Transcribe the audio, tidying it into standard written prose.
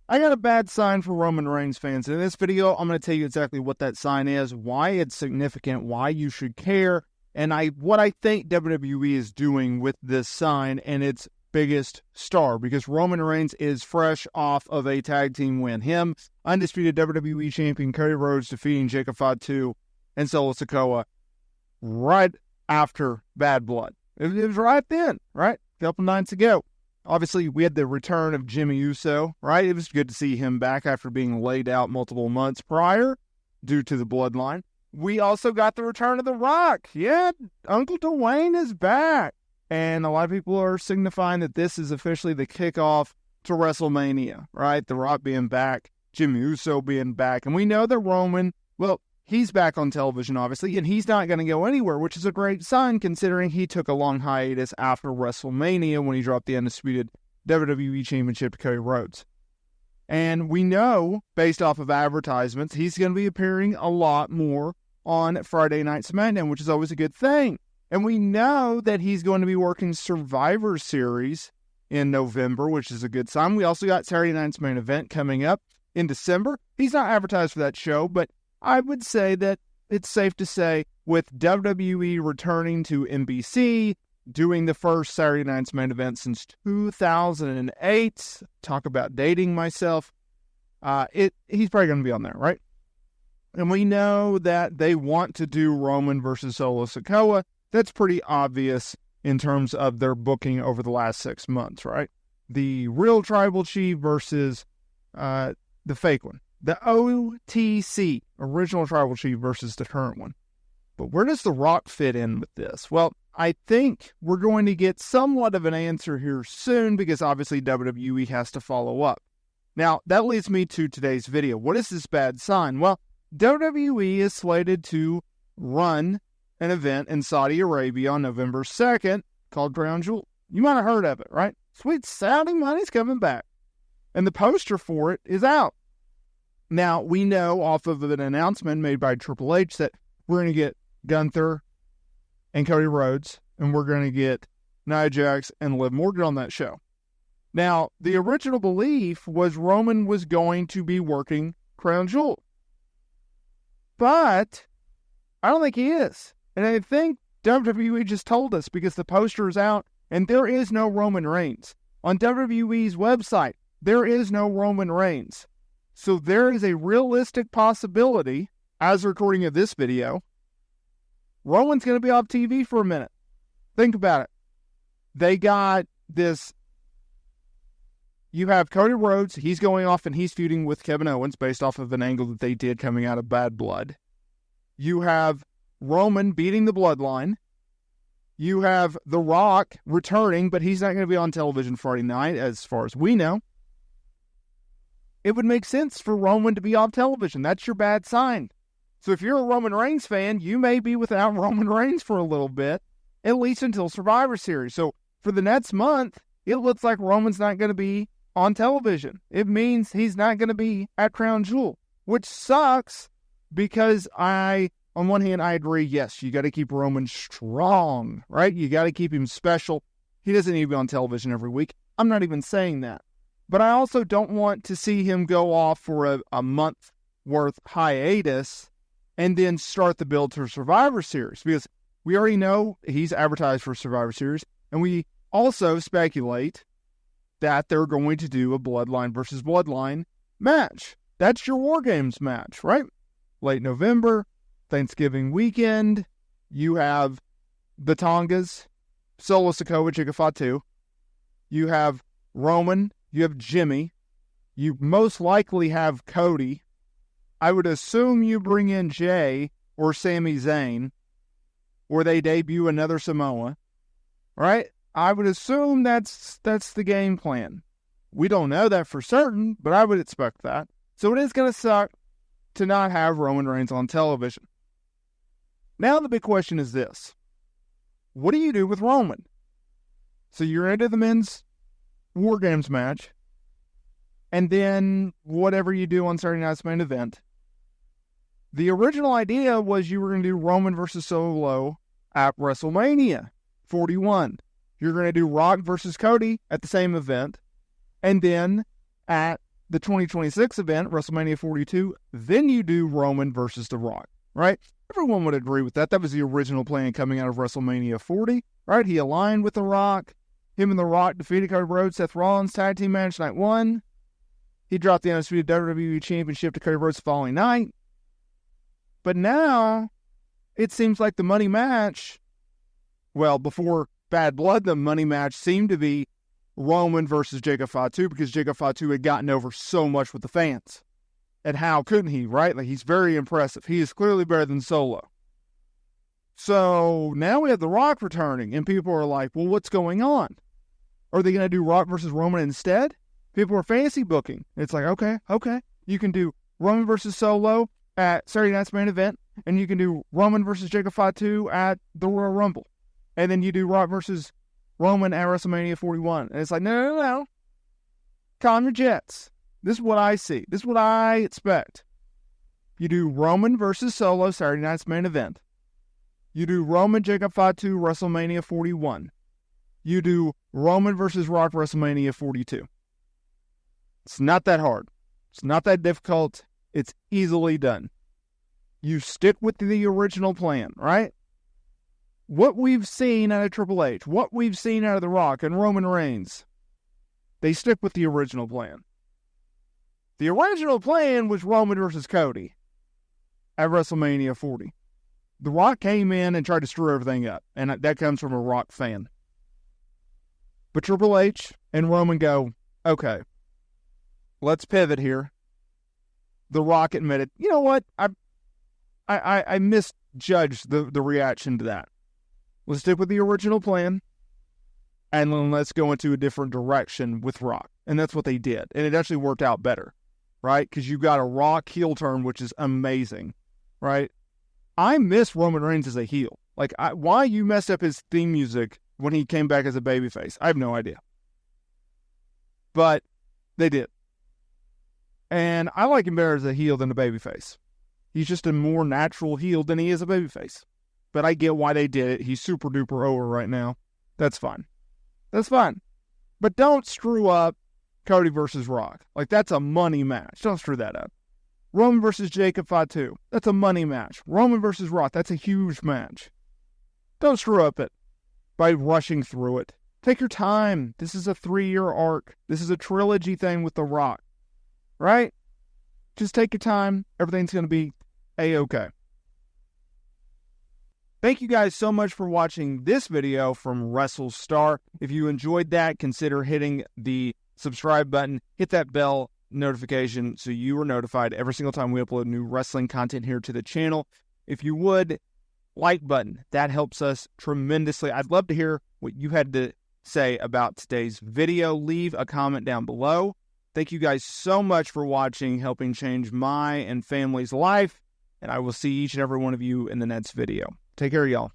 I got a bad sign for Roman Reigns fans. In this video, I'm going to tell you exactly what that sign is, why it's significant, why you should care, and what I think WWE is doing with this sign and its biggest star, because Roman Reigns is fresh off of a tag team win. Him, undisputed WWE champion Cody Rhodes defeating Jacob Fatu and Solo Sikoa right after Bad Blood. It was right then, right? A couple nights ago. Obviously, we had the return of Jimmy Uso, right? It was good to see him back after being laid out multiple months prior due to the bloodline. We also got the return of The Rock. Yeah, Uncle Dwayne is back. And a lot of people are signifying that this is officially the kickoff to WrestleMania, right? The Rock being back, Jimmy Uso being back. And we know that Roman, well, he's back on television, obviously, and he's not going to go anywhere, which is a great sign considering he took a long hiatus after WrestleMania when he dropped the undisputed WWE Championship to Cody Rhodes. And we know, based off of advertisements, he's going to be appearing a lot more on Friday Night SmackDown, which is always a good thing. And we know that he's going to be working Survivor Series in November, which is a good sign. We also got Saturday Night's Main Event coming up in December. He's not advertised for that show, but I would say that it's safe to say with WWE returning to NBC, doing the first Saturday Night's Main Event since 2008, talk about dating myself, he's probably going to be on there, right? And we know that they want to do Roman versus Solo Sikoa. That's pretty obvious in terms of their booking over the last 6 months, right? The real Tribal Chief versus the fake one. The OTC, original Tribal Chief versus the current one. But where does The Rock fit in with this? Well, I think we're going to get somewhat of an answer here soon because obviously WWE has to follow up. Now, that leads me to today's video. What is this bad sign? Well, WWE is slated to run an event in Saudi Arabia on November 2nd called Crown Jewel. You might have heard of it, right? Sweet Saudi money's coming back. And the poster for it is out. Now, we know off of an announcement made by Triple H that we're going to get Gunther and Cody Rhodes, and we're going to get Nia Jax and Liv Morgan on that show. Now, the original belief was Roman was going to be working Crown Jewel. But I don't think he is. And I think WWE just told us because the poster is out and there is no Roman Reigns. On WWE's website, there is no Roman Reigns. So there is a realistic possibility, as recording of this video, Roman's going to be off TV for a minute. Think about it. They got this. You have Cody Rhodes. He's going off and he's feuding with Kevin Owens based off of an angle that they did coming out of Bad Blood. You have Roman beating the Bloodline. You have The Rock returning, but he's not going to be on television Friday night, as far as we know. It would make sense for Roman to be off television. That's your bad sign. So if you're a Roman Reigns fan, you may be without Roman Reigns for a little bit, at least until Survivor Series. So for the next month, it looks like Roman's not going to be on television. It means he's not going to be at Crown Jewel, which sucks because on one hand, I agree, yes, you got to keep Roman strong, right? You got to keep him special. He doesn't need to be on television every week. I'm not even saying that. But I also don't want to see him go off for a month worth hiatus and then start the build to Survivor Series, because we already know he's advertised for Survivor Series, and we also speculate that they're going to do a Bloodline versus Bloodline match. That's your War Games match, right? Late November, Thanksgiving weekend, you have the Tongas, Solo Sikoa, Jacob Fatu. You have Roman, you have Jimmy, you most likely have Cody. I would assume you bring in Jay or Sami Zayn, or they debut another Samoa, right? I would assume that's the game plan. We don't know that for certain, but I would expect that. So it is going to suck to not have Roman Reigns on television. Now the big question is this. What do you do with Roman? So you're into the men's War Games match, and then whatever you do on Saturday Night's Main Event. The original idea was you were going to do Roman versus Solo at WrestleMania 41. You're going to do Rock versus Cody at the same event, and then at the 2026 event, WrestleMania 42, then you do Roman versus The Rock, right? Everyone would agree with that. That was the original plan coming out of WrestleMania 40, right? He aligned with The Rock. Him and The Rock defeated Cody Rhodes, Seth Rollins, tag team match night 1. He dropped the undisputed WWE Championship to Cody Rhodes the following night. But now, it seems like the money match, well, before Bad Blood, the money match seemed to be Roman versus Jacob Fatu, because Jacob Fatu had gotten over so much with the fans. And how couldn't he, right? Like, he's very impressive. He is clearly better than Solo. So now we have The Rock returning, and people are like, well, what's going on? Are they going to do Rock versus Roman instead? People are fantasy booking. It's like, okay. You can do Roman versus Solo at Saturday Night's Main Event, and you can do Roman versus Jacob Fatu at the Royal Rumble. And then you do Rock versus Roman at WrestleMania 41. And it's like, no. Calm your jets. This is what I see. This is what I expect. You do Roman versus Solo, Saturday Night's Main Event. You do Roman, Jacob Fatu, WrestleMania 41. You do Roman versus Rock, WrestleMania 42. It's not that hard. It's not that difficult. It's easily done. You stick with the original plan, right? What we've seen out of Triple H, what we've seen out of The Rock and Roman Reigns, they stick with the original plan. The original plan was Roman versus Cody at WrestleMania 40. The Rock came in and tried to stir everything up, and that comes from a Rock fan. But Triple H and Roman go, okay, let's pivot here. The Rock admitted, you know what, I misjudged the reaction to that. Let's stick with the original plan, and then let's go into a different direction with Rock. And that's what they did. And it actually worked out better, right? Because you got a Rock heel turn, which is amazing, right? I miss Roman Reigns as a heel. Like, why you messed up his theme music when he came back as a babyface, I have no idea. But they did. And I like him better as a heel than a babyface. He's just a more natural heel than he is a babyface. But I get why they did it. He's super duper over right now. That's fine. That's fine. But don't screw up Cody versus Rock. Like, that's a money match. Don't screw that up. Roman versus Jacob Fatu. That's a money match. Roman versus Rock. That's a huge match. Don't screw up it by rushing through it. Take your time. This is a 3-year arc. This is a trilogy thing with The Rock. Right? Just take your time. Everything's going to be A-okay. Thank you guys so much for watching this video from WrestleSTAR. If you enjoyed that, consider hitting the subscribe button. Hit that bell notification so you are notified every single time we upload new wrestling content here to the channel. If you would, like button. That helps us tremendously. I'd love to hear what you had to say about today's video. Leave a comment down below. Thank you guys so much for watching, helping change my and family's life. And I will see each and every one of you in the next video. Take care, y'all.